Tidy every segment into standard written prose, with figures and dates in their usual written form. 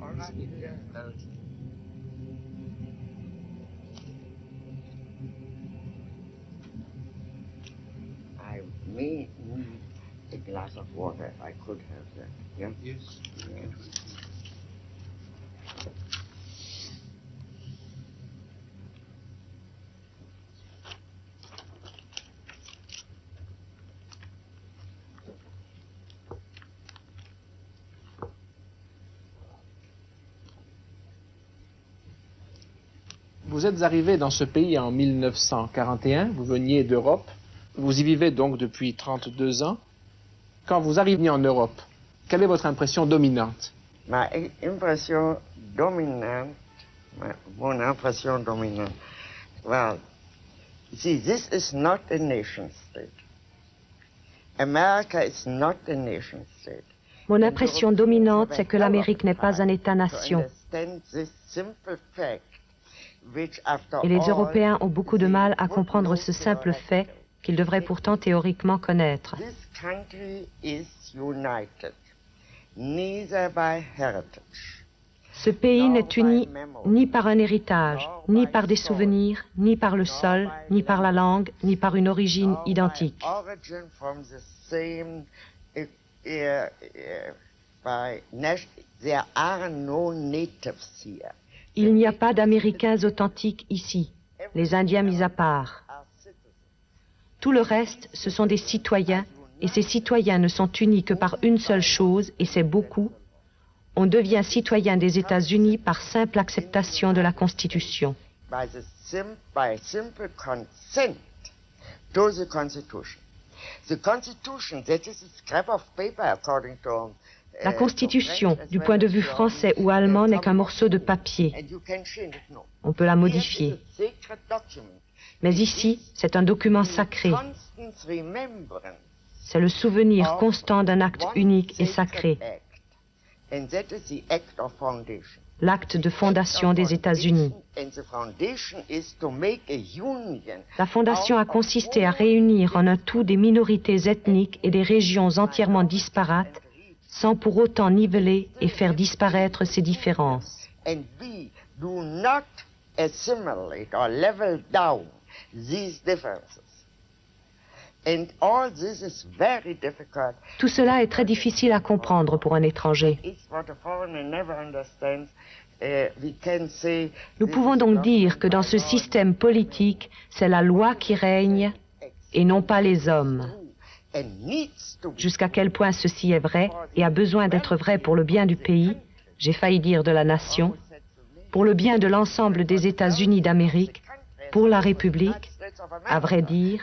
I may need a glass of water. I could have that. Yeah? Yes. Yeah. Vous êtes arrivé dans ce pays en 1941, vous veniez d'Europe, vous y vivez donc depuis 32 ans. Quand vous arrivez en Europe, quelle est votre impression dominante? Mon impression dominante, well, see, this is not a nation state. America is not a nation state. Mon impression dominante, c'est que l'Amérique n'est pas un État-nation. Et les Européens ont beaucoup de mal à comprendre ce simple fait qu'ils devraient pourtant théoriquement connaître. Ce pays n'est uni ni par un héritage, ni par des souvenirs, ni par le sol, ni par la langue, ni par une origine identique. Il n'y a pas d'Américains authentiques ici, les Indiens mis à part. Tout le reste, ce sont des citoyens, et ces citoyens ne sont unis que par une seule chose, et c'est beaucoup. On devient citoyen des États-Unis par simple acceptation de la Constitution. La Constitution, du point de vue français ou allemand, n'est qu'un morceau de papier. On peut la modifier. Mais ici, c'est un document sacré. C'est le souvenir constant d'un acte unique et sacré. L'acte de fondation des États-Unis. La fondation a consisté à réunir en un tout des minorités ethniques et des régions entièrement disparates, sans pour autant niveler et faire disparaître ces différences. Tout cela est très difficile à comprendre pour un étranger. Nous pouvons donc dire que dans ce système politique, c'est la loi qui règne et non pas les hommes. Jusqu'à quel point ceci est vrai et a besoin d'être vrai pour le bien du pays, j'ai failli dire de la nation, pour le bien de l'ensemble des États-Unis d'Amérique, pour la République, à vrai dire.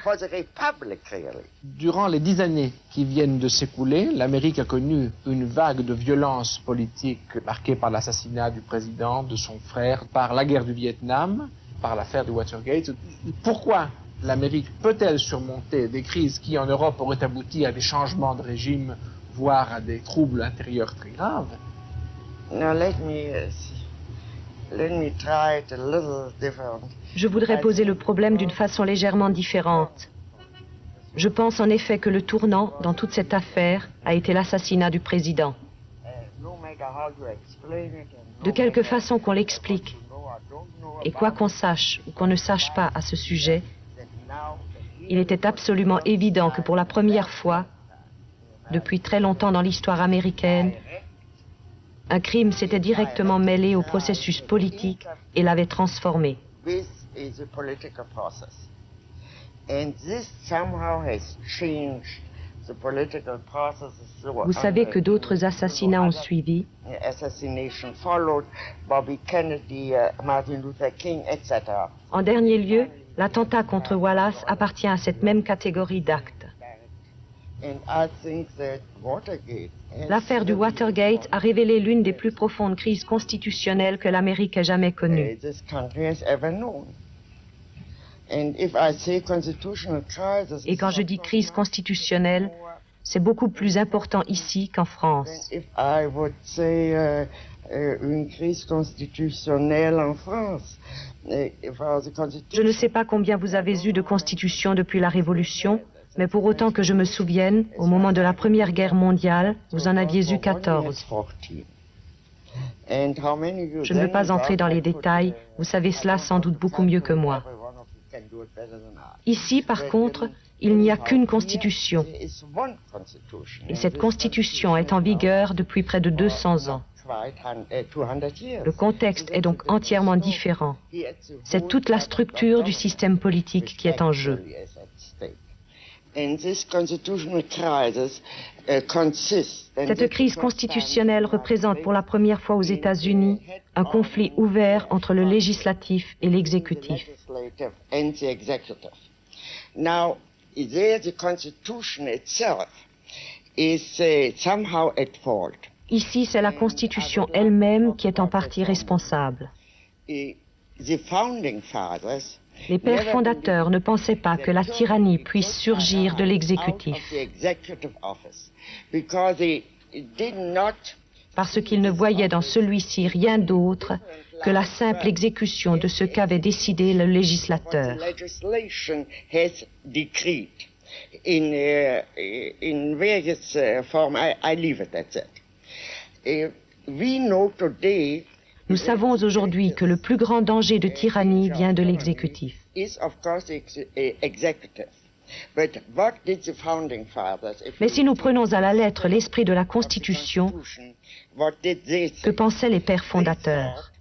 Durant les 10 années qui viennent de s'écouler, l'Amérique a connu une vague de violence politique marquée par l'assassinat du président, de son frère, par la guerre du Vietnam, par l'affaire du Watergate. Pourquoi l'Amérique peut-elle surmonter des crises qui, en Europe, auraient abouti à des changements de régime, voire à des troubles intérieurs très graves? Je voudrais poser le problème d'une façon légèrement différente. Je pense en effet que le tournant dans toute cette affaire a été l'assassinat du président. De quelque façon qu'on l'explique, et quoi qu'on sache ou qu'on ne sache pas à ce sujet, il était absolument évident que pour la première fois, depuis très longtemps dans l'histoire américaine, un crime s'était directement mêlé au processus politique et l'avait transformé. Vous savez que d'autres assassinats ont suivi. En dernier lieu, l'attentat contre Wallace appartient à cette même catégorie d'actes. L'affaire du Watergate a révélé l'une des plus profondes crises constitutionnelles que l'Amérique ait jamais connue. Et quand je dis crise constitutionnelle, c'est beaucoup plus important ici qu'en France. Une crise constitutionnelle en France. Je ne sais pas combien vous avez eu de constitutions depuis la Révolution, mais pour autant que je me souvienne, au moment de la Première Guerre mondiale, vous en aviez eu 14. Je ne veux pas entrer dans les détails, vous savez cela sans doute beaucoup mieux que moi. Ici, par contre, il n'y a qu'une constitution. Et cette constitution est en vigueur depuis près de 200 ans. Le contexte est donc entièrement différent. C'est toute la structure du système politique qui est en jeu. Cette crise constitutionnelle représente pour la première fois aux États-Unis un conflit ouvert entre le législatif et l'exécutif. Ici, c'est la Constitution elle-même qui est en partie responsable. Les pères fondateurs ne pensaient pas que la tyrannie puisse surgir de l'exécutif, parce qu'ils ne voyaient dans celui-ci rien d'autre que la simple exécution de ce qu'avait décidé le législateur. Nous savons aujourd'hui que le plus grand danger de tyrannie vient de l'exécutif. Mais si nous prenons à la lettre l'esprit de la Constitution, que pensaient les pères fondateurs?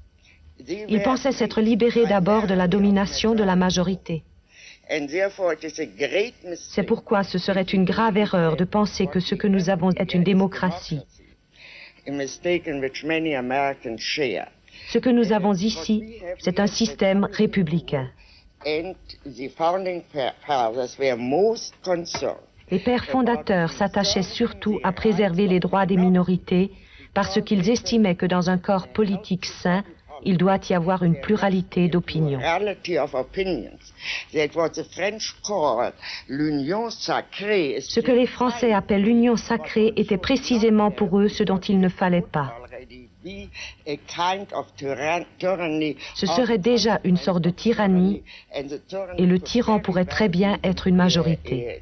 Ils pensaient s'être libérés d'abord de la domination de la majorité. C'est pourquoi ce serait une grave erreur de penser que ce que nous avons est une démocratie. Ce que nous avons ici, c'est un système républicain. Les pères fondateurs s'attachaient surtout à préserver les droits des minorités parce qu'ils estimaient que dans un corps politique sain, il doit y avoir une pluralité d'opinions. Ce que les Français appellent l'union sacrée était précisément pour eux ce dont il ne fallait pas. Ce serait déjà une sorte de tyrannie et le tyran pourrait très bien être une majorité.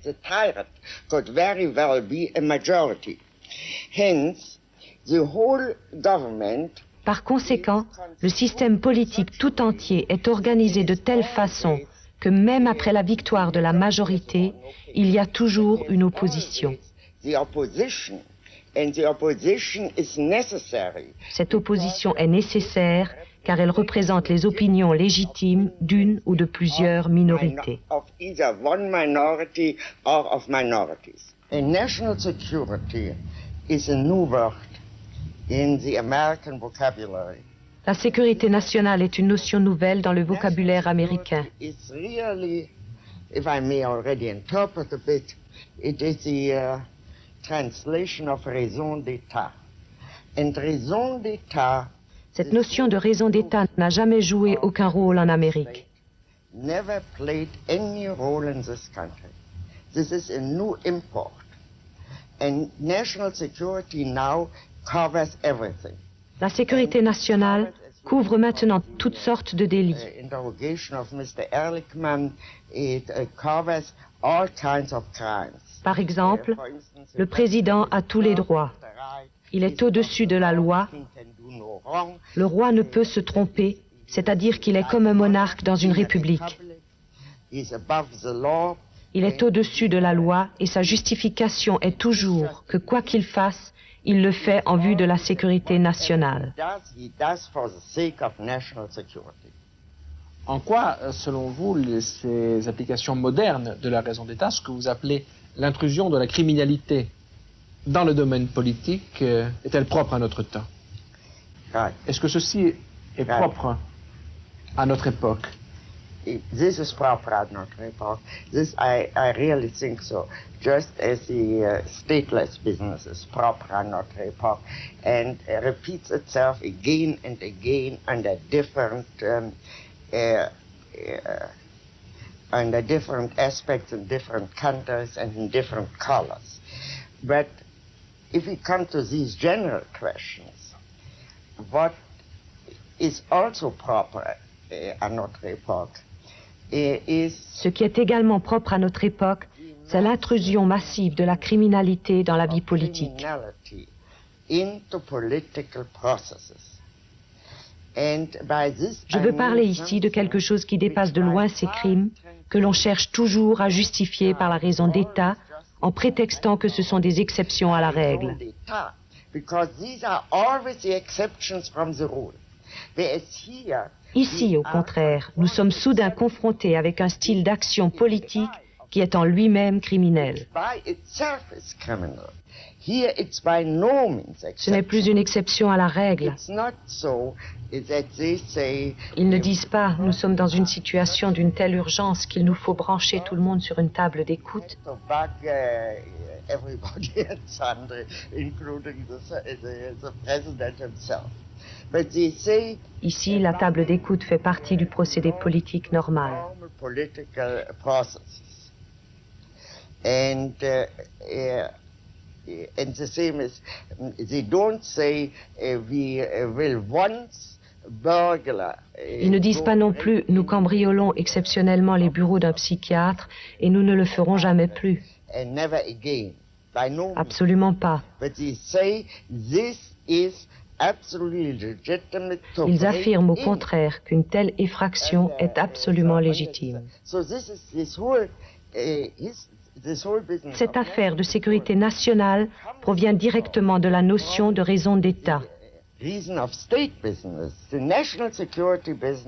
Par conséquent, le système politique tout entier est organisé de telle façon que même après la victoire de la majorité, il y a toujours une opposition. Cette opposition est nécessaire car elle représente les opinions légitimes d'une ou de plusieurs minorités. La sécurité nationale est une notion nouvelle dans le vocabulaire américain. Cette notion de raison d'État n'a jamais joué aucun rôle en Amérique. La sécurité nationale couvre maintenant toutes sortes de délits. Par exemple, le président a tous les droits. Il est au-dessus de la loi. Le roi ne peut se tromper, c'est-à-dire qu'il est comme un monarque dans une république. Il est au-dessus de la loi et sa justification est toujours que quoi qu'il fasse, il le fait en vue de la sécurité nationale. En quoi, selon vous, ces applications modernes de la raison d'État, ce que vous appelez l'intrusion de la criminalité dans le domaine politique, est-elle propre à notre temps? Est-ce que ceci est propre à notre époque? This is proper at notre époque. This, I really think so. Just as the stateless business is proper at notre époque and repeats itself again and again under different aspects in different countries and in different colors. But if we come to these general questions, what is also proper à notre époque? Ce qui est également propre à notre époque, c'est l'intrusion massive de la criminalité dans la vie politique. into political processes. Je veux parler ici de quelque chose qui dépasse de loin ces crimes, que l'on cherche toujours à justifier par la raison d'État, en prétextant que ce sont des exceptions à la règle. Ici, au contraire, nous sommes soudain confrontés avec un style d'action politique qui est en lui-même criminel. Ce n'est plus une exception à la règle. Ils ne disent pas, nous sommes dans une situation d'une telle urgence qu'il nous faut brancher tout le monde sur une table d'écoute. Ici, la table d'écoute fait partie du procédé politique normal. And the same as they don't say we will once burglar. Ils ne disent pas non plus nous cambriolons exceptionnellement les bureaux d'un psychiatre et nous ne le ferons jamais plus. And never again. By no means. Absolument pas. But they say this is absolutely legitimate to Ils break affirment au in. contraire qu'une telle effraction est absolument légitime. So this whole business. Cette affaire de sécurité nationale provient directement de la notion de raison d'État.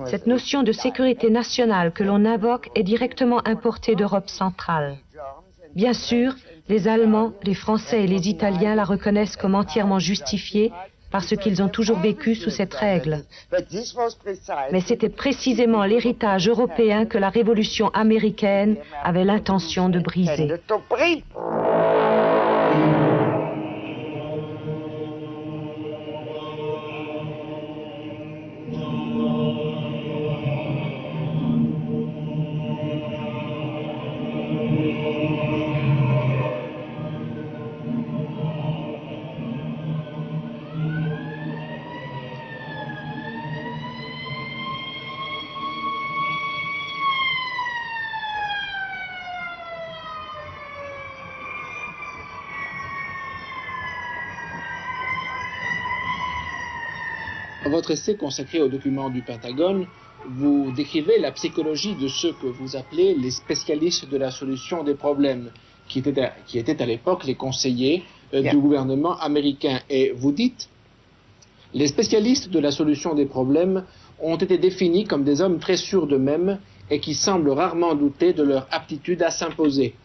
Cette notion de sécurité nationale que l'on invoque est directement importée d'Europe centrale. Bien sûr, les Allemands, les Français et les Italiens la reconnaissent comme entièrement justifiée parce qu'ils ont toujours vécu sous cette règle. Mais c'était précisément l'héritage européen que la révolution américaine avait l'intention de briser. Dans votre essai consacré aux documents du Pentagone, vous décrivez la psychologie de ceux que vous appelez les spécialistes de la solution des problèmes, qui étaient à l'époque les conseillers du gouvernement américain. Et vous dites, les spécialistes de la solution des problèmes ont été définis comme des hommes très sûrs d'eux-mêmes et qui semblent rarement douter de leur aptitude à s'imposer.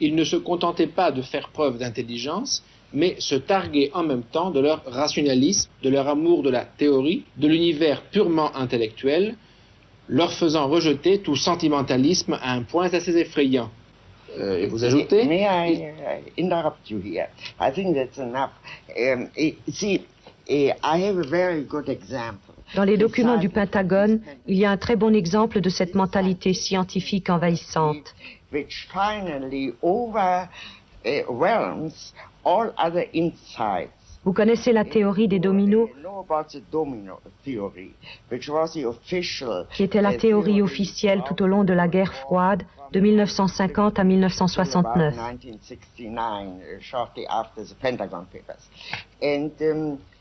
Ils ne se contentaient pas de faire preuve d'intelligence, mais se targuaient en même temps de leur rationalisme, de leur amour de la théorie, de l'univers purement intellectuel, leur faisant rejeter tout sentimentalisme à un point assez effrayant. Et vous ajoutez... May I interrupt you here? I think that's enough. See, I have a very good example. Dans les documents du Pentagone, il y a un très bon exemple de cette mentalité scientifique envahissante. Which finally overwhelms all other insights. Vous connaissez la théorie des dominos, qui était la théorie officielle tout au long de la guerre froide de 1950 à 1969.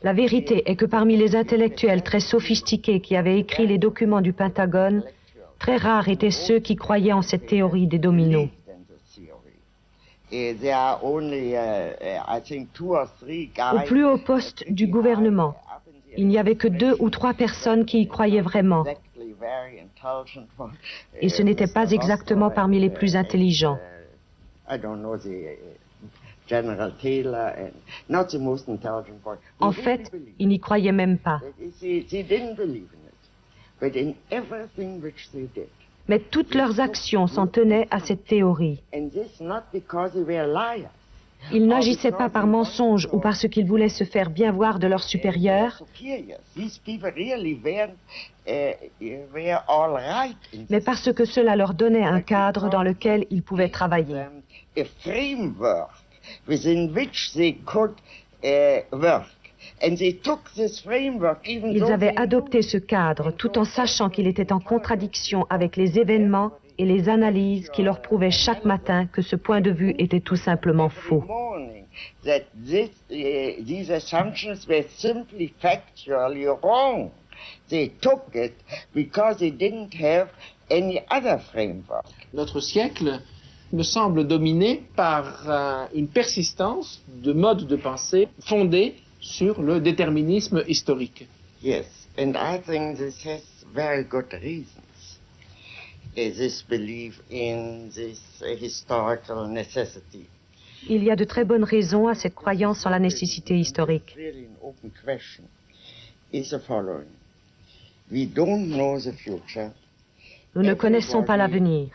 La vérité est que parmi les intellectuels très sophistiqués qui avaient écrit les documents du Pentagone, très rares étaient ceux qui croyaient en cette théorie des dominos. Au plus haut poste du gouvernement, il n'y avait que 2 ou 3 personnes qui y croyaient vraiment. Et ce n'était pas exactement parmi les plus intelligents. En fait, ils n'y croyaient même pas. Mais toutes leurs actions s'en tenaient à cette théorie. Ils n'agissaient pas par mensonge ou parce qu'ils voulaient se faire bien voir de leurs supérieurs, mais parce que cela leur donnait un cadre dans lequel ils pouvaient travailler. Ils avaient adopté ce cadre tout en sachant qu'il était en contradiction avec les événements et les analyses qui leur prouvaient chaque matin que ce point de vue était tout simplement faux. That these assumptions were simply factually wrong. They took it because they didn't have any other framework. Notre siècle me semble dominé par une persistance de modes de pensée fondés sur le déterminisme historique. Yes, and I think this has very good reasons. This belief in this historical necessity. Il y a de très bonnes raisons à cette croyance en la nécessité historique. Nous ne connaissons pas l'avenir.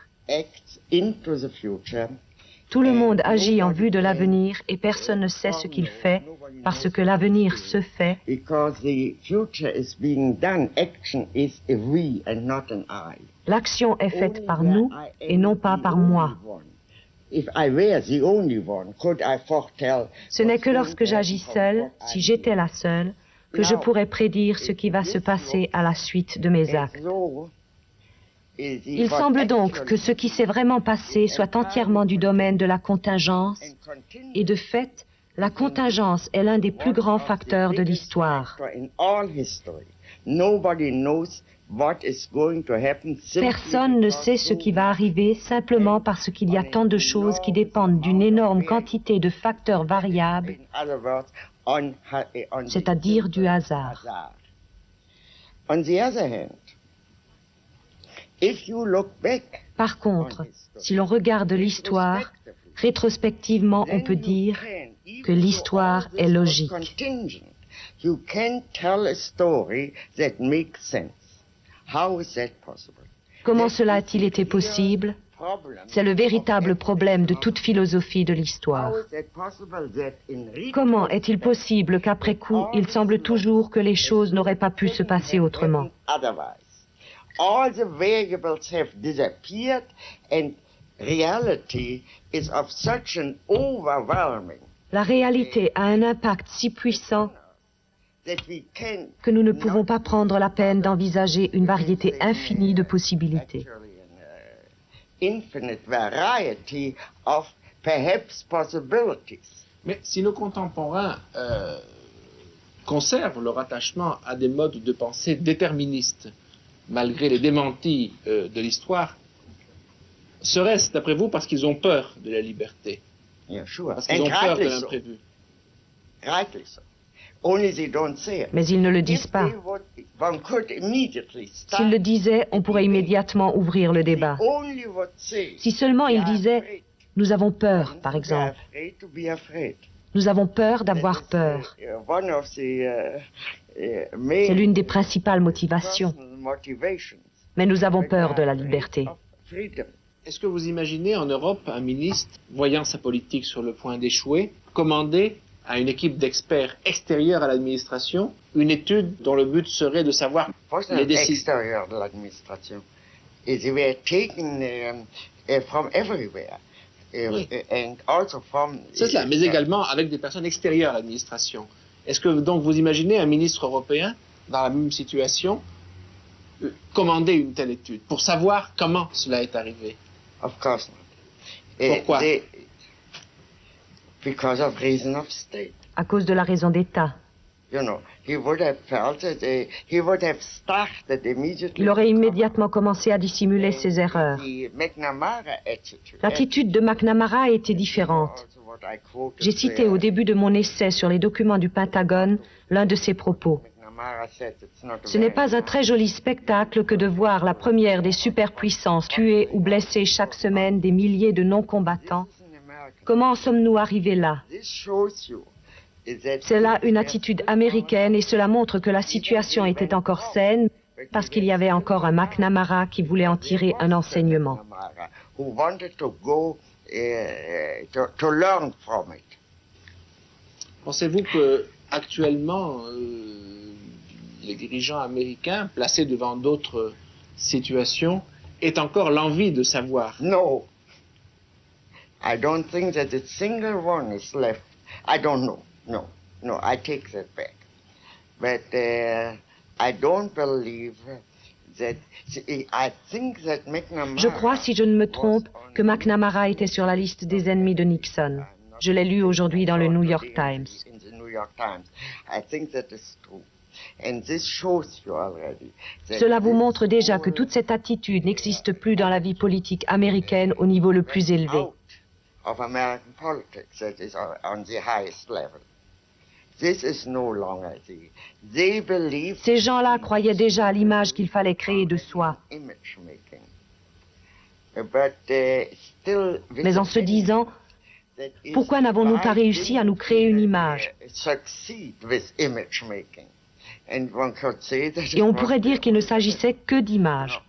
Tout le monde agit en vue de l'avenir et personne ne sait ce qu'il fait parce que l'avenir se fait. L'action est faite par nous et non pas par moi. Ce n'est que lorsque j'agis seul, si j'étais la seule, que je pourrais prédire ce qui va se passer à la suite de mes actes. Il semble donc que ce qui s'est vraiment passé soit entièrement du domaine de la contingence, et de fait, la contingence est l'un des plus grands facteurs de l'histoire. Personne ne sait ce qui va arriver simplement parce qu'il y a tant de choses qui dépendent d'une énorme quantité de facteurs variables, c'est-à-dire du hasard. Par contre, si l'on regarde l'histoire, rétrospectivement, on peut dire que l'histoire est logique. Comment cela a-t-il été possible? C'est le véritable problème de toute philosophie de l'histoire. Comment est-il possible qu'après coup, il semble toujours que les choses n'auraient pas pu se passer autrement? All the variables have disappeared and reality is of such an overwhelming. La réalité a un impact si puissant que nous ne pouvons pas prendre la peine d'envisager une variété infinie de possibilités. Mais si nos contemporains conservent leur attachement à des modes de pensée déterministes, malgré les démentis de l'histoire, serait-ce, d'après vous, parce qu'ils ont peur de la liberté? Parce qu'ils ont peur de l'imprévu? Mais ils ne le disent pas. S'ils le disaient, on pourrait immédiatement ouvrir le débat. Si seulement ils disaient « Nous avons peur », par exemple. Nous avons peur d'avoir peur. C'est l'une des principales motivations. Mais nous avons peur de la liberté. Est-ce que vous imaginez en Europe un ministre, voyant sa politique sur le point d'échouer, commander à une équipe d'experts extérieurs à l'administration une étude dont le but serait de savoir les décisions extérieures de l'administration? Et they were taken from everywhere. Oui. And also from... C'est cela, mais également avec des personnes extérieures à l'administration. Est-ce que donc vous imaginez un ministre européen dans la même situation commander une telle étude pour savoir comment cela est arrivé? Of course not. Pourquoi? Because of reason of state. À cause de la raison d'État. You know, he would have felt that he would have started immediately. Il aurait immédiatement commencé à dissimuler ses erreurs. L'attitude de McNamara était différente. J'ai cité au début de mon essai sur les documents du Pentagone l'un de ses propos. Ce n'est pas un très joli spectacle que de voir la première des superpuissances tuer ou blesser chaque semaine des milliers de non-combattants. Comment en sommes-nous arrivés là? C'est là une attitude américaine et cela montre que la situation était encore saine parce qu'il y avait encore un McNamara qui voulait en tirer un enseignement. Pensez-vous que actuellement les dirigeants américains, placés devant d'autres situations, aient encore l'envie de savoir? No. I don't think that a single one is left. I don't know. No, I take that back. But I don't believe Je crois, si je ne me trompe, que McNamara était sur la liste des ennemis de Nixon. Je l'ai lu aujourd'hui dans le New York Times. Cela vous montre déjà que toute cette attitude n'existe plus dans la vie politique américaine au niveau le plus élevé. Ces gens-là croyaient déjà à l'image qu'il fallait créer de soi. Mais en se disant, pourquoi n'avons-nous pas réussi à nous créer une image? Et on pourrait dire qu'il ne s'agissait que d'image.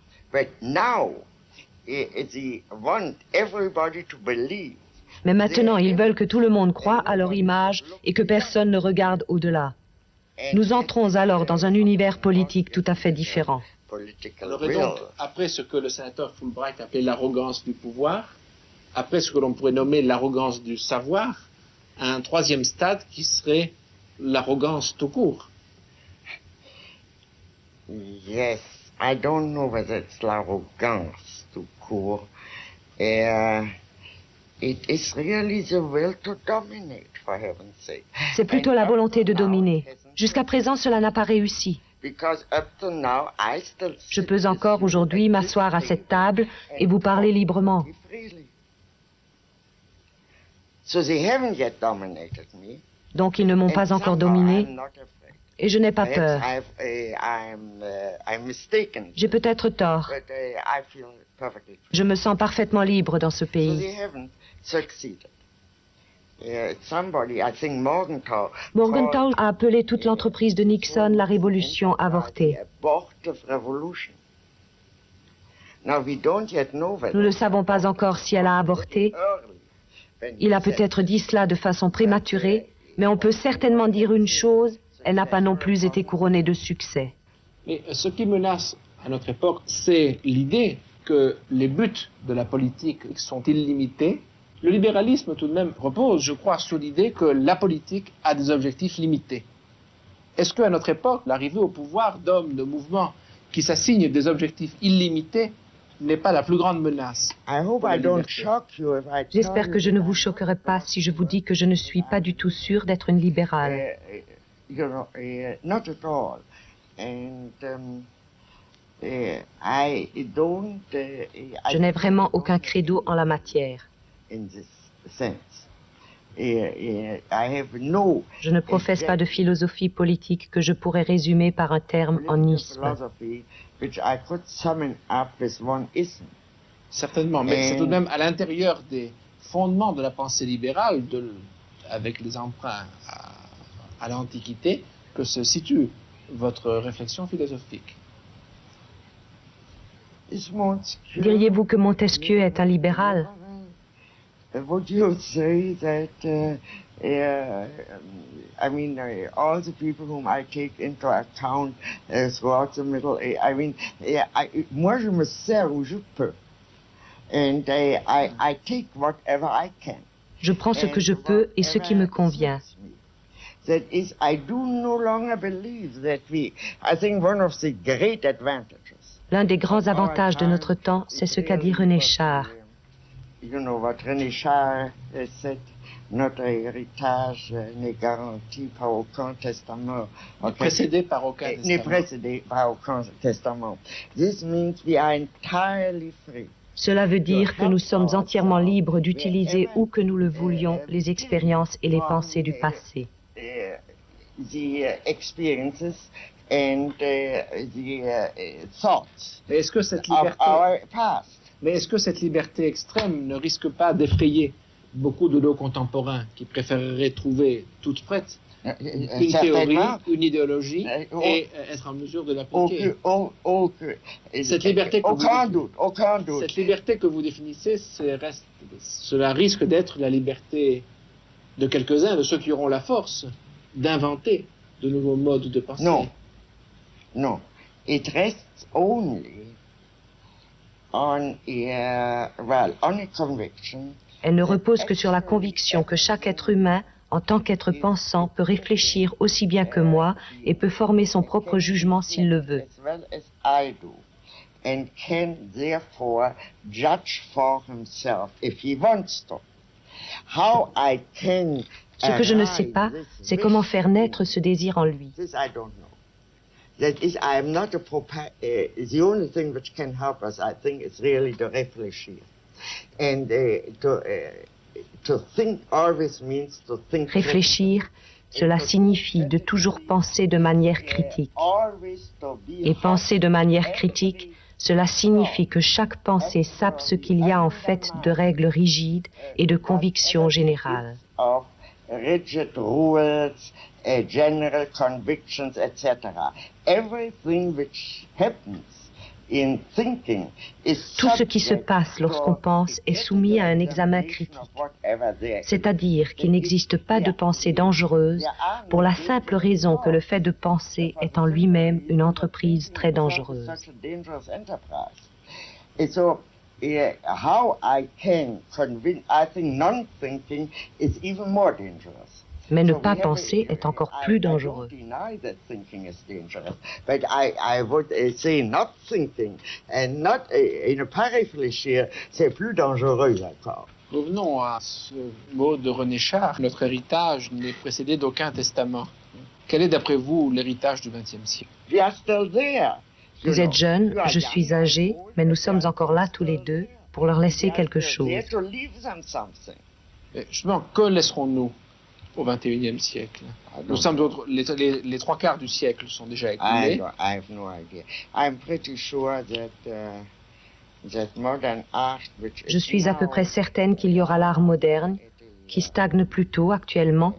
Mais maintenant, ils veulent que tout le monde croie à leur image et que personne ne regarde au-delà. Nous entrons alors dans un univers politique tout à fait différent. On aurait donc, après ce que le sénateur Fulbright appelait l'arrogance du pouvoir, après ce que l'on pourrait nommer l'arrogance du savoir, un troisième stade qui serait l'arrogance tout court. Yes, I don't know whether it's l'arrogance tout court. It is really the will to dominate, for heaven's sake. C'est plutôt la volonté de dominer. Jusqu'à présent, cela n'a pas réussi. Je peux encore aujourd'hui m'asseoir à cette table et vous parler librement. Donc ils ne m'ont pas encore dominé et je n'ai pas peur. J'ai peut-être tort. Je me sens parfaitement libre dans ce pays. Morgenthau a appelé toute l'entreprise de Nixon la révolution avortée. Nous ne savons pas encore si elle a avorté. Il a peut-être dit cela de façon prématurée, mais on peut certainement dire une chose, elle n'a pas non plus été couronnée de succès. Mais ce qui menace à notre époque, c'est l'idée que les buts de la politique sont illimités. Le libéralisme, tout de même, repose, je crois, sur l'idée que la politique a des objectifs limités. Est-ce qu'à notre époque, l'arrivée au pouvoir d'hommes, de mouvements qui s'assignent des objectifs illimités n'est pas la plus grande menace? J'espère que je ne vous choquerai pas si je vous dis que je ne suis pas du tout sûr d'être une libérale. Je n'ai vraiment aucun credo en la matière. Je ne professe pas de philosophie politique que je pourrais résumer par un terme en isme. Certainement, mais c'est tout de même à l'intérieur des fondements de la pensée libérale, avec les emprunts à l'Antiquité, que se situe votre réflexion philosophique. Diriez-vous que Montesquieu est un libéral? Would you say that, all the people whom I take into account throughout the Middle Age, moi je me sers où je peux. And I take whatever I can. Je prends ce que je peux et ce qui me convient. That is, I do no longer believe that I think one of the great advantages. L'un des grands avantages de notre temps, c'est ce qu'a dit René Char. You know what René Char said, notre héritage n'est garanti par aucun testament. Précédé par aucun testament. N'est précédé par aucun testament. This means we are entirely free. Cela veut dire que nous sommes entièrement libres d'utiliser où que nous le voulions les expériences et les pensées du passé. The experiences and the thoughts of our past. Mais est-ce que cette liberté extrême ne risque pas d'effrayer beaucoup de nos contemporains qui préféreraient trouver toute prête une théorie, une idéologie et être en mesure de l'appliquer? Cette liberté cette liberté que vous définissez, cela risque d'être la liberté de quelques-uns, de ceux qui auront la force d'inventer de nouveaux modes de pensée. Non. It rests only on a conviction. Elle ne repose que sur la conviction que chaque être humain, en tant qu'être pensant, peut réfléchir aussi bien que moi et peut former son propre jugement s'il le veut. and can therefore judge for himself if he wants to. How I can Ce que je ne sais pas, c'est comment faire naître ce désir en lui. This I don't know. That is, I am not the only thing which can help us, I think, is really to réfléchir. And to think always means to think. Réfléchir, cela signifie de toujours penser de manière critique. Et penser de manière critique, cela signifie que chaque pensée sape ce qu'il y a en fait de règles rigides et de convictions générales. Rigid rules, general convictions, etc. Everything which happens in thinking is Tout ce qui se passe lorsqu'on pense est soumis à un examen critique. C'est-à-dire qu'il n'existe pas de pensée dangereuse pour la simple raison que le fait de penser est en lui-même une entreprise très dangereuse. How I can convince, I think non-thinking is even more dangerous. Mais ne pas penser est encore plus dangereux. But I would say not thinking and not, ne pas réfléchir, c'est plus dangereux encore. Revenons à ce mot de René Char. Notre héritage n'est précédé d'aucun testament. Quel est d'après vous l'héritage du XXe siècle? We are still there. Vous êtes jeune, je suis âgé, mais nous sommes encore là tous les deux pour leur laisser quelque chose. Justement, que laisserons-nous au XXIe siècle? Nous sommes les trois quarts du siècle sont déjà écoulés. I have no idea. I'm pretty sure that modern art, which Je suis à peu près certaine qu'il y aura l'art moderne, qui stagne plutôt actuellement.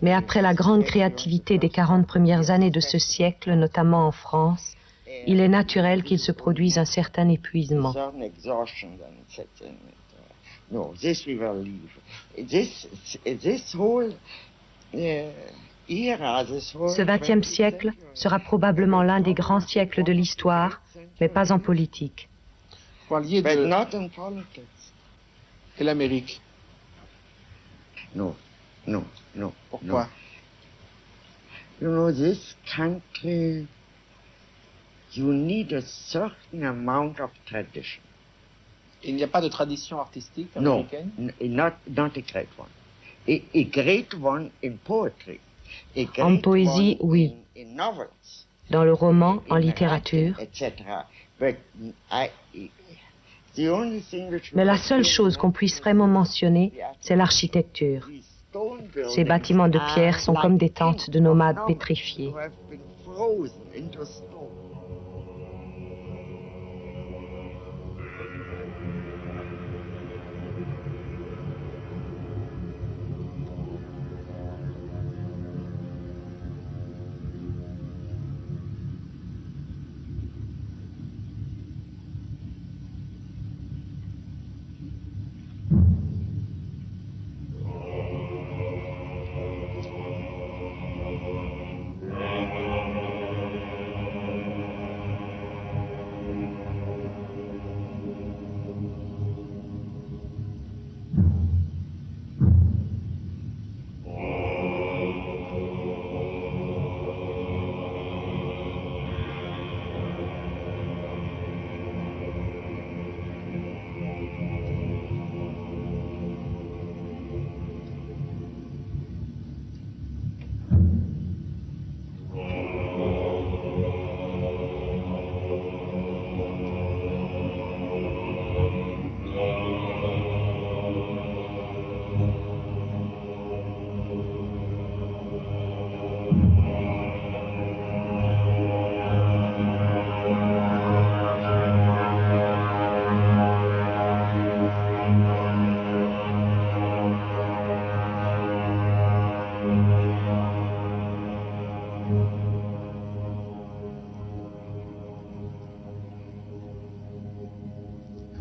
Mais après la grande créativité des 40 premières années de ce siècle, notamment en France, il est naturel qu'il se produise un certain épuisement. Ce XXe siècle sera probablement l'un des grands siècles de l'histoire, mais pas en politique. Et l'Amérique? No. Pourquoi? No. You know, this country, you need a certain amount of tradition. Il n'y a pas de tradition artistique américaine? No, not a great one. A great one in poetry. En poésie, oui. In novels. Dans le roman, en littérature. Etc. But Mais la seule chose qu'on puisse vraiment mentionner, c'est l'architecture. Ces bâtiments de pierre sont comme des tentes de nomades pétrifiés.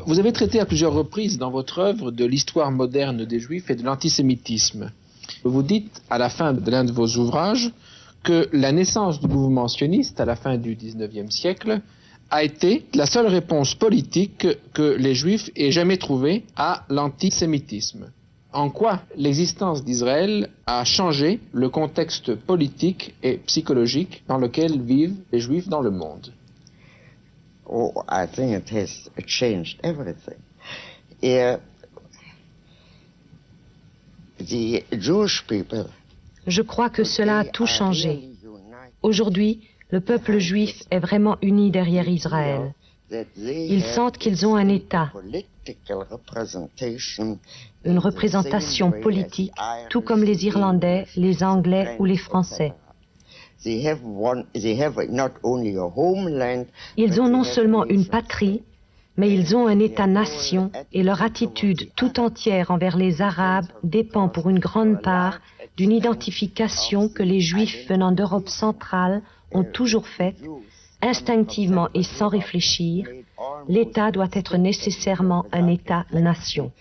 Vous avez traité à plusieurs reprises dans votre œuvre de l'histoire moderne des Juifs et de l'antisémitisme. Vous dites à la fin de l'un de vos ouvrages que la naissance du mouvement sioniste à la fin du XIXe siècle a été la seule réponse politique que les Juifs aient jamais trouvée à l'antisémitisme. en quoi l'existence d'Israël a changé le contexte politique et psychologique dans lequel vivent les Juifs dans le monde. Oh, I think it has changed everything. The Jewish people, Je crois que cela a tout changé. Aujourd'hui, le peuple juif est vraiment uni derrière Israël. Ils sentent qu'ils ont un État, une représentation politique, tout comme les Irlandais, les Anglais ou les Français. Ils ont non seulement une patrie, mais ils ont un État-nation et leur attitude tout entière envers les Arabes dépend pour une grande part d'une identification que les Juifs venant d'Europe centrale ont toujours faite, instinctivement et sans réfléchir. L'État doit être nécessairement un État-nation.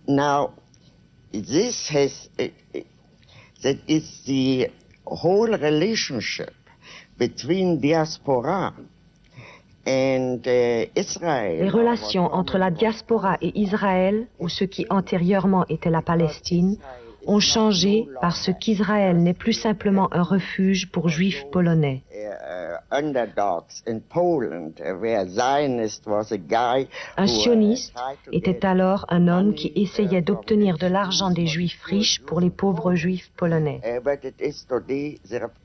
Now, this has, that is the whole relationship between diaspora and Israel. Les relations entre la diaspora et Israël, ou ce qui antérieurement était la Palestine, ont changé parce qu'Israël n'est plus simplement un refuge pour Juifs polonais. Un sioniste était alors un homme qui essayait d'obtenir de l'argent des Juifs riches pour les pauvres Juifs polonais.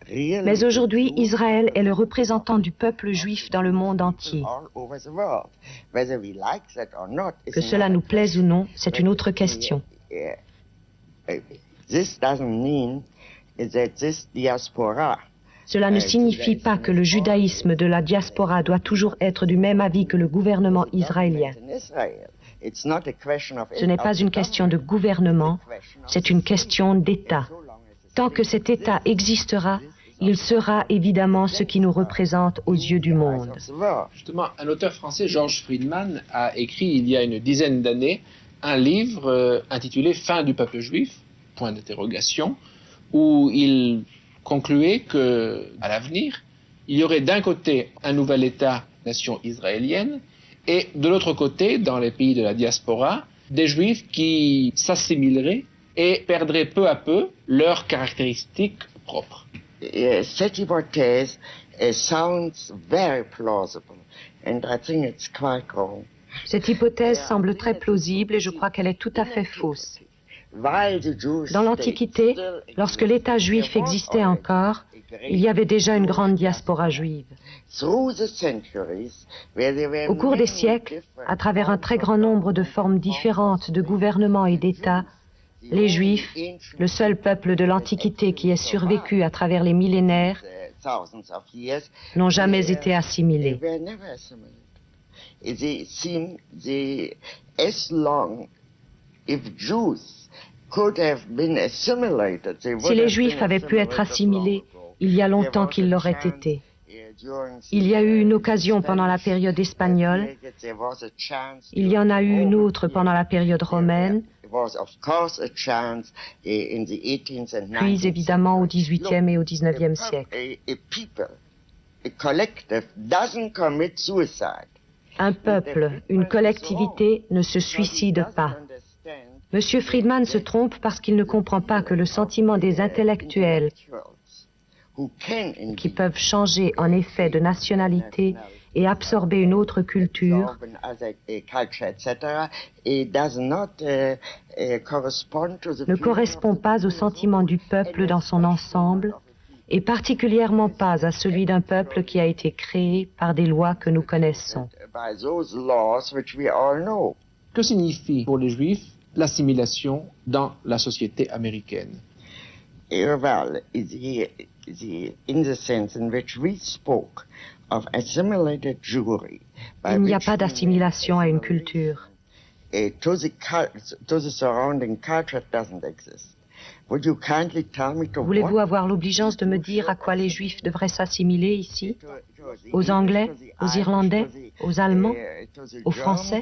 Mais aujourd'hui, Israël est le représentant du peuple juif dans le monde entier. Que cela nous plaise ou non, c'est une autre question. Cela ne signifie pas que le judaïsme de la diaspora doit toujours être du même avis que le gouvernement israélien. Ce n'est pas une question de gouvernement, c'est une question d'État. Tant que cet État existera, il sera évidemment ce qui nous représente aux yeux du monde. Justement, un auteur français, Georges Friedman, a écrit il y a une dizaine d'années un livre intitulé « Fin du peuple juif », point d'interrogation, où il concluait qu'à l'avenir, il y aurait d'un côté un nouvel État-nation israélienne et de l'autre côté, dans les pays de la diaspora, des Juifs qui s'assimileraient et perdraient peu à peu leurs caractéristiques propres. Cette hypothèse sounds very plausible, and I think it's quite wrong. Cette hypothèse semble très plausible et je crois qu'elle est tout à fait fausse. Dans l'Antiquité, lorsque l'État juif existait encore, il y avait déjà une grande diaspora juive. Au cours des siècles, à travers un très grand nombre de formes différentes de gouvernement et d'État, les Juifs, le seul peuple de l'Antiquité qui ait survécu à travers les millénaires, n'ont jamais été assimilés. Si les Juifs avaient pu être assimilés, il y a longtemps qu'ils l'auraient été. Il y a eu une occasion pendant la période espagnole, il y en a eu une autre pendant la période romaine, puis évidemment au XVIIIe et au XIXe siècle. Un peuple, une collectivité ne se suicide pas. Monsieur Friedman se trompe parce qu'il ne comprend pas que le sentiment des intellectuels qui peuvent changer en effet de nationalité et absorber une autre culture ne correspond pas au sentiment du peuple dans son ensemble et particulièrement pas à celui d'un peuple qui a été créé par des lois que nous connaissons. Que signifie pour les Juifs l'assimilation dans la société américaine? Well, in the sense in which we spoke of assimilated Jewry. Il n'y a pas d'assimilation à une culture. To the surrounding culture doesn't exist. Would you kindly tell me to Voulez-vous avoir l'obligeance de me dire à quoi les Juifs devraient s'assimiler ici? Aux Anglais, aux Irlandais, aux Allemands, aux Français?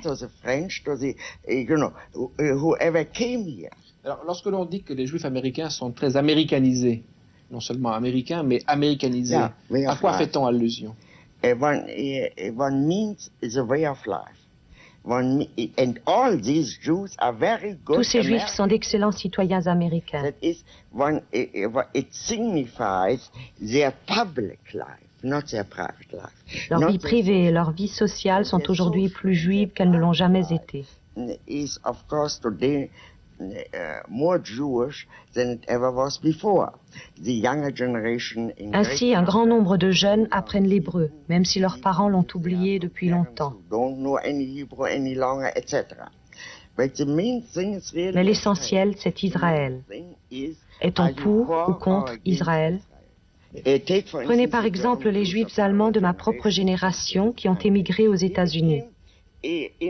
Alors, lorsque l'on dit que les Juifs américains sont très américanisés, non seulement américains, mais américanisés, à quoi fait-on allusion? One means is a way of life. Tous ces Juifs sont d'excellents citoyens américains. Leur vie privée et leur vie sociale sont aujourd'hui plus juives qu'elles ne l'ont jamais été. Ainsi, un grand nombre de jeunes apprennent l'hébreu, même si leurs parents l'ont oublié depuis longtemps. Mais l'essentiel, c'est Israël. Est-on pour ou contre Israël? Prenez par exemple les Juifs allemands de ma propre génération qui ont émigré aux États-Unis.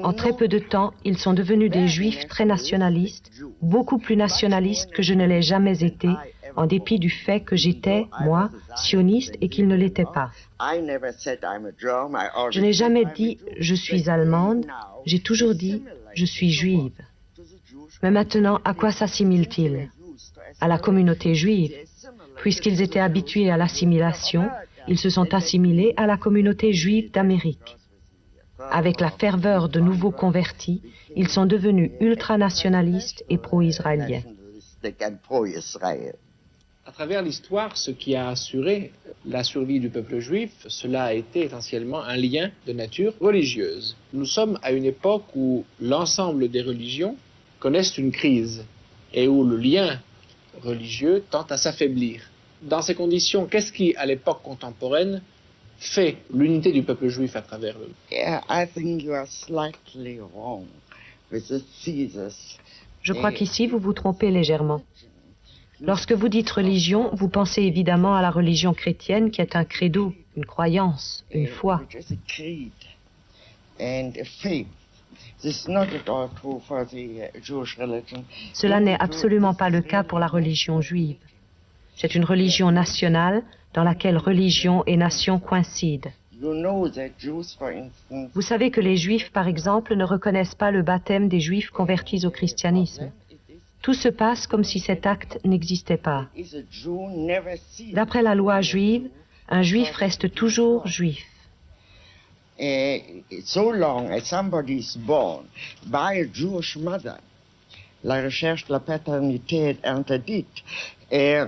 En très peu de temps, ils sont devenus des Juifs très nationalistes, beaucoup plus nationalistes que je ne l'ai jamais été, en dépit du fait que j'étais, moi, sioniste et qu'ils ne l'étaient pas. Je n'ai jamais dit « je suis allemande », j'ai toujours dit « je suis juive ». Mais maintenant, à quoi s'assimilent-ils? À la communauté juive. Puisqu'ils étaient habitués à l'assimilation, ils se sont assimilés à la communauté juive d'Amérique. Avec la ferveur de nouveaux convertis, ils sont devenus ultranationalistes et pro-israéliens. À travers l'histoire, ce qui a assuré la survie du peuple juif, cela a été essentiellement un lien de nature religieuse. Nous sommes à une époque où l'ensemble des religions connaissent une crise et où le lien religieux tend à s'affaiblir. Dans ces conditions, qu'est-ce qui, à l'époque contemporaine, fait l'unité du peuple juif à travers le monde? Je crois qu'ici, vous vous trompez légèrement. Lorsque vous dites religion, vous pensez évidemment à la religion chrétienne qui est un credo, une croyance, une foi. Cela n'est absolument pas le cas pour la religion juive. C'est une religion nationale dans laquelle religion et nation coïncident. Vous savez que les Juifs, par exemple, ne reconnaissent pas le baptême des Juifs convertis au christianisme. Tout se passe comme si cet acte n'existait pas. D'après la loi juive, un Juif reste toujours Juif. So long as somebody is born by a Jewish mother, la recherche de la paternité est interdite, he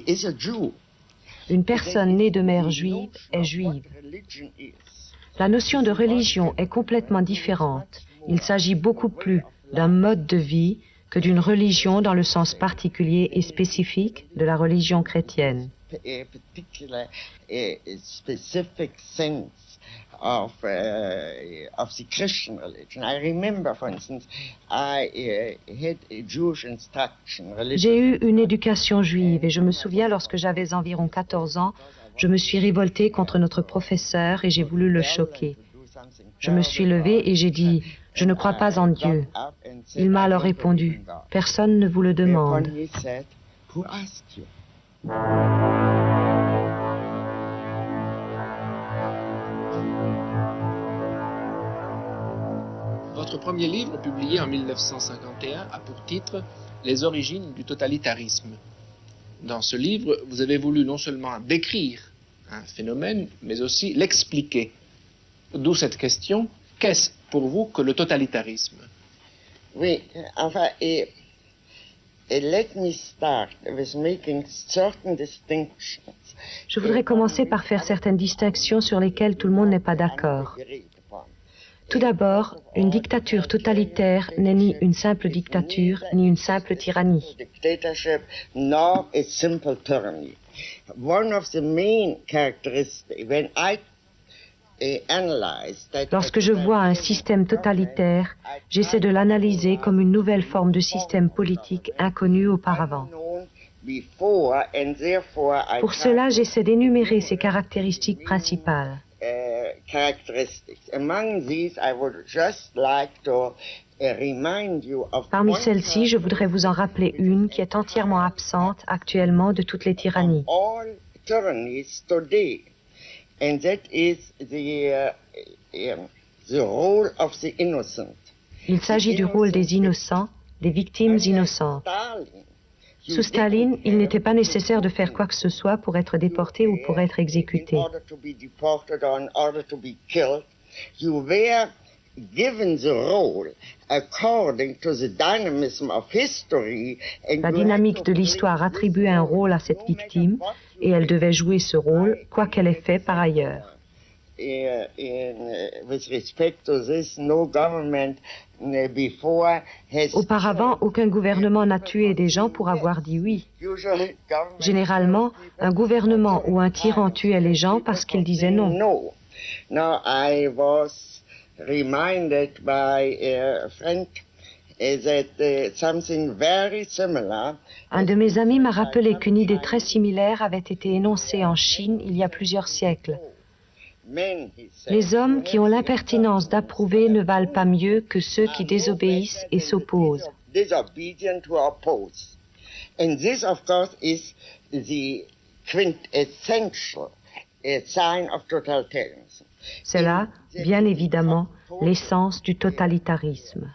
is a Jew. Une personne née de mère juive est juive. La notion de religion est complètement différente. Il s'agit beaucoup plus d'un mode de vie que d'une religion dans le sens particulier et spécifique de la religion chrétienne. Of the Christian religion. I remember, for instance, I had a Jewish instruction. J'ai eu une éducation juive et je me souviens lorsque j'avais environ 14 ans, je me suis révoltée contre notre professeur et j'ai voulu le choquer. Je me suis levée et j'ai dit « Je ne crois pas en Dieu ». Il m'a alors répondu « Personne ne vous le demande ». Votre premier livre, publié en 1951, a pour titre « Les origines du totalitarisme ». Dans ce livre, vous avez voulu non seulement décrire un phénomène, mais aussi l'expliquer. D'où cette question, qu'est-ce pour vous que le totalitarisme? Oui, enfin, let me start with making certain distinctions. Je voudrais commencer par faire certaines distinctions sur lesquelles tout le monde n'est pas d'accord. Tout d'abord, une dictature totalitaire n'est ni une simple dictature, ni une simple tyrannie. Lorsque je vois un système totalitaire, j'essaie de l'analyser comme une nouvelle forme de système politique inconnu auparavant. Pour cela, j'essaie d'énumérer ses caractéristiques principales. Parmi celles-ci, je voudrais vous en rappeler une qui est entièrement absente actuellement de toutes les tyrannies. Il s'agit du rôle des innocents, des victimes innocentes. Sous Staline, il n'était pas nécessaire de faire quoi que ce soit pour être déporté ou pour être exécuté. given the role according to the dynamism of history. La dynamique de l'histoire attribuait un rôle à cette victime et elle devait jouer ce rôle, quoi qu'elle ait fait par ailleurs. Auparavant, aucun gouvernement n'a tué des gens pour avoir dit oui. Généralement, un gouvernement ou un tyran tuait les gens parce qu'ils disaient non. Now I was reminded by a friend that something very similar. Un de mes amis m'a rappelé qu'une idée très similaire avait été énoncée en Chine il y a plusieurs siècles. Les hommes qui ont l'impertinence d'approuver ne valent pas mieux que ceux qui désobéissent et s'opposent. And this, of course, is the quintessential sign of totalitarianism. C'est là, bien évidemment, l'essence du totalitarisme.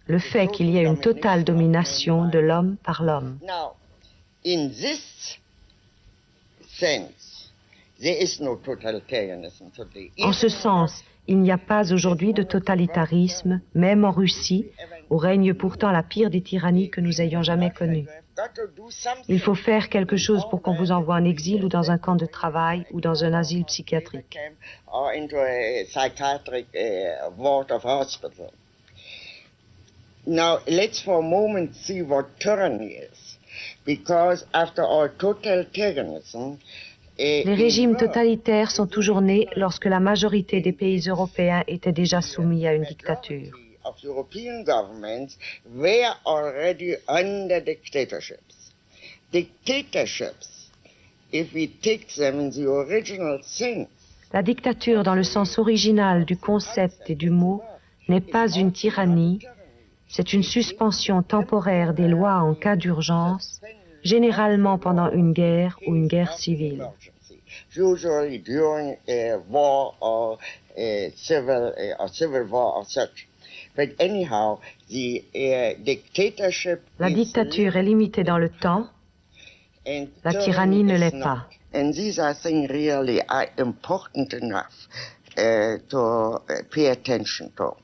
Le fait qu'il y ait une totale domination de l'homme par l'homme. Now, in this sense, there is no totalitarianism today. En ce sens, il n'y a pas aujourd'hui de totalitarisme, même en Russie, où règne pourtant la pire des tyrannies que nous ayons jamais connues. Il faut faire quelque chose pour qu'on vous envoie en exil ou dans un camp de travail ou dans un asile psychiatrique. Now, let's for a moment see what tyranny is. Because after all, totalitarianism, les régimes totalitaires sont toujours nés lorsque la majorité des pays européens étaient déjà soumis à une dictature. Of European governments were already under dictatorships. Dictatorships, if we take them in the original sense. La dictature dans le sens original du concept et du mot n'est pas une tyrannie, c'est une suspension temporaire des lois en cas d'urgence, généralement pendant une guerre ou une guerre civile. Usually during a war or a civil war or such. But anyhow, the dictatorship. La dictature est limitée dans le temps, la tyrannie ne l'est pas. And these are things really are important enough to pay attention to.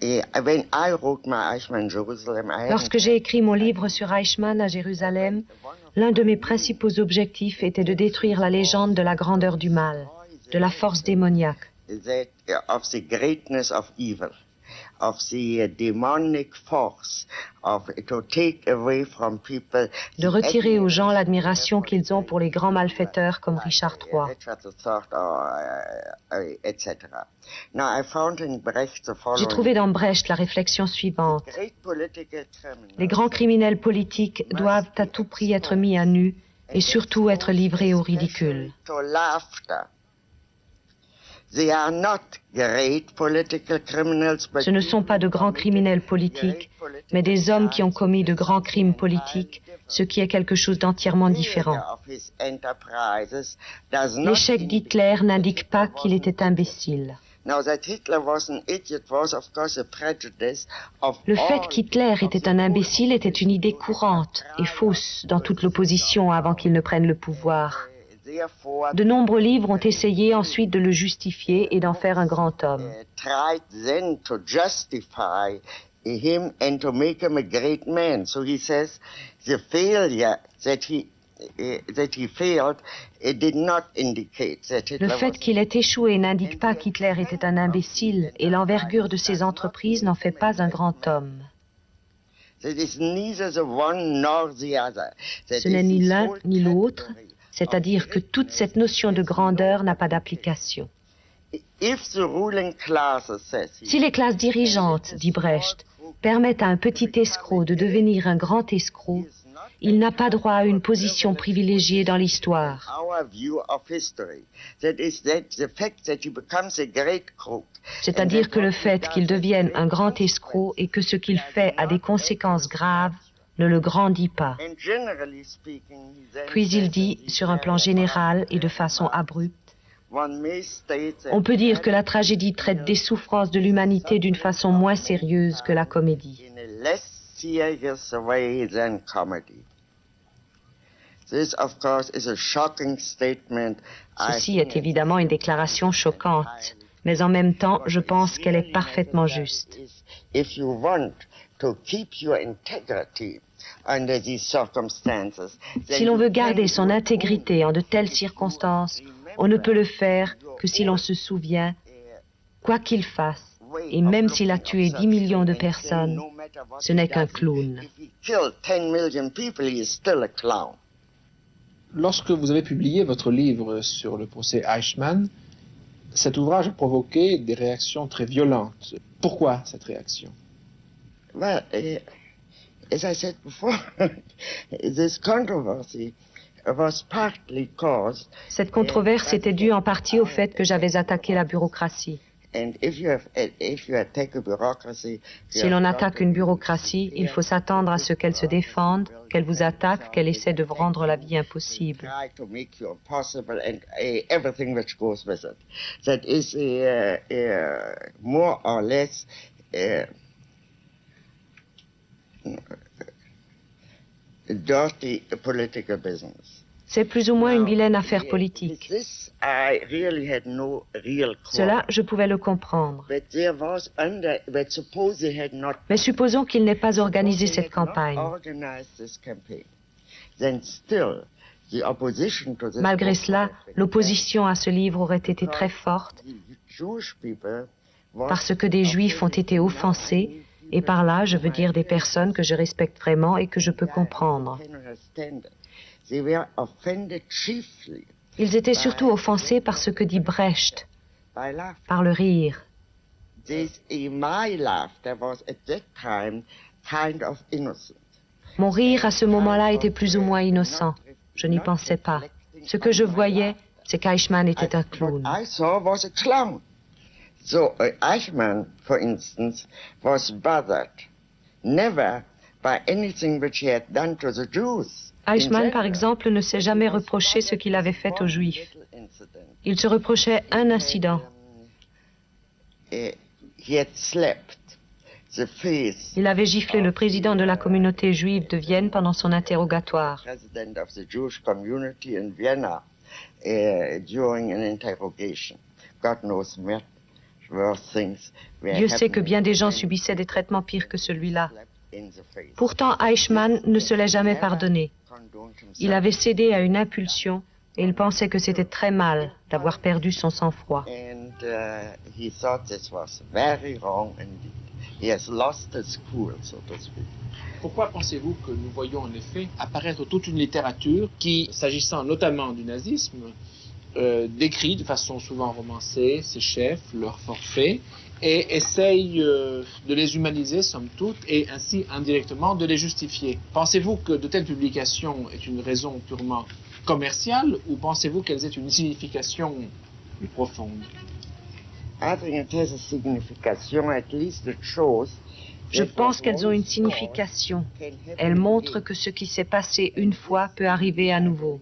When I wrote my Eichmann Jerusalem, Lorsque j'ai écrit mon livre sur Eichmann à Jérusalem, l'un de mes principaux objectifs était de détruire la légende de la grandeur du mal, de la force démoniaque. Of the greatness of evil, of the demonic force, to take away from people. De retirer aux gens l'admiration qu'ils ont pour les grands malfaiteurs comme Richard III. J'ai trouvé dans Brecht la réflexion suivante. Les grands criminels politiques doivent à tout prix être mis à nu et surtout être livrés au ridicule. Ce ne sont pas de grands criminels politiques, mais des hommes qui ont commis de grands crimes politiques, ce qui est quelque chose d'entièrement différent. L'échec d'Hitler n'indique pas qu'il était imbécile. Le fait qu'Hitler était un imbécile était une idée courante et fausse dans toute l'opposition avant qu'il ne prenne le pouvoir. De nombreux livres ont essayé ensuite de le justifier et d'en faire un grand homme. Le fait qu'il ait échoué n'indique pas qu'Hitler était un imbécile et l'envergure de ses entreprises n'en fait pas un grand homme. Ce n'est ni l'un ni l'autre. C'est-à-dire que toute cette notion de grandeur n'a pas d'application. Si les classes dirigeantes, dit Brecht, permettent à un petit escroc de devenir un grand escroc, il n'a pas droit à une position privilégiée dans l'histoire. C'est-à-dire que le fait qu'il devienne un grand escroc et que ce qu'il fait a des conséquences graves ne le grandit pas. Puis il dit, sur un plan général et de façon abrupte, on peut dire que la tragédie traite des souffrances de l'humanité d'une façon moins sérieuse que la comédie. Ceci est évidemment une déclaration choquante, Mais en même temps, je pense qu'elle est parfaitement juste. If you want to keep your integrity under these circumstances, Si l'on veut garder son intégrité en de telles circonstances, on ne peut le faire que si l'on se souvient, quoi qu'il fasse, et même s'il a tué 10 millions de personnes, ce n'est qu'un clown. Lorsque vous avez publié votre livre sur le procès Eichmann, cet ouvrage a provoqué des réactions très violentes. Pourquoi cette réaction? Well, as I said before, this controversy was partly caused. Cette controverse était due en partie au fait que j'avais attaqué la bureaucratie. And if you attack a bureaucracy, Si l'on attaque une bureaucratie, il faut s'attendre à ce qu'elle se défende, qu'elle vous attaque, qu'elle essaie de vous rendre la vie impossible. try to make you impossible and everything which goes with it. That is more or less dirty political business. C'est plus ou moins une vilaine affaire politique. This I really had no real quarrel. Cela, je pouvais le comprendre. But there was but suppose they had not Mais supposons qu'il n'ait pas organisé cette campagne. organized this campaign, then still the opposition to this Malgré book cela, would have been l'opposition à ce livre aurait été très forte there. The Jewish people was parce que des Juifs ont été offensés, et par là, je veux dire des personnes que je respecte vraiment et que je peux comprendre. can understand it. They were offended chiefly Ils étaient surtout offensés par ce que dit Brecht, by laughter. par le rire. My laughter was at that time kind of innocent. Mon rire à ce moment-là était plus ou moins innocent. Je n'y pensais pas. Ce que je voyais, c'est qu'Eichmann était un clown. What I saw was a clown. So Eichmann, for instance, was bothered never by anything which he had done to the Jews. Eichmann, par exemple, ne s'est jamais reproché ce qu'il avait fait aux Juifs. Il se reprochait un incident. He had slapped the face Il avait giflé le président de la communauté juive de Vienne pendant son interrogatoire. president of the Jewish community in Vienna during an interrogation. God knows worse things were Dieu sait que happening bien des gens and subissaient des traitements pires que celui-là. slapped in the face. Pourtant, Eichmann ne se l'est jamais pardonné. Il avait cédé à une impulsion et il pensait que c'était très mal d'avoir perdu son sang-froid. And he thought this was very wrong indeed. He has lost his cool, so to speak. Pourquoi pensez-vous que nous voyons en effet apparaître toute une littérature qui, s'agissant notamment du nazisme, décrit de façon souvent romancée ses chefs, leurs forfaits, et essaye de les humaniser, somme toute, et ainsi indirectement de les justifier. Pensez-vous que de telles publications est une raison purement commerciale, ou pensez-vous qu'elles aient une signification plus profonde? I think it has a signification, at least it shows. Je pense qu'elles ont une signification. Elles montrent que ce qui s'est passé une fois peut arriver à nouveau.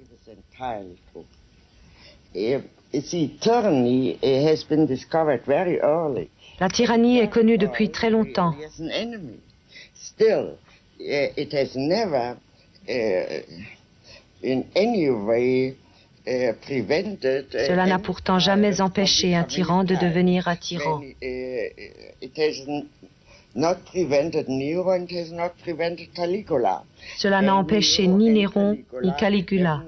Tyranny has been discovered very early. La tyrannie est connue depuis très longtemps. There's an enemy. Still, it has never, in any way, prevented. Cela n'a pourtant jamais empêché un tyran de devenir un tyran. It has not prevented Nero and has not prevented Caligula. Cela n'a empêché ni Néron ni Caligula.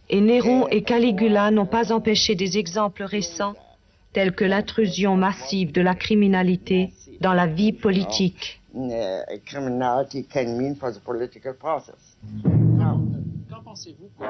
Et Néron et Caligula n'ont pas empêché des exemples récents tels que l'intrusion massive de la criminalité dans la vie politique. Criminality can mean for the political process. Quand pensez-vous que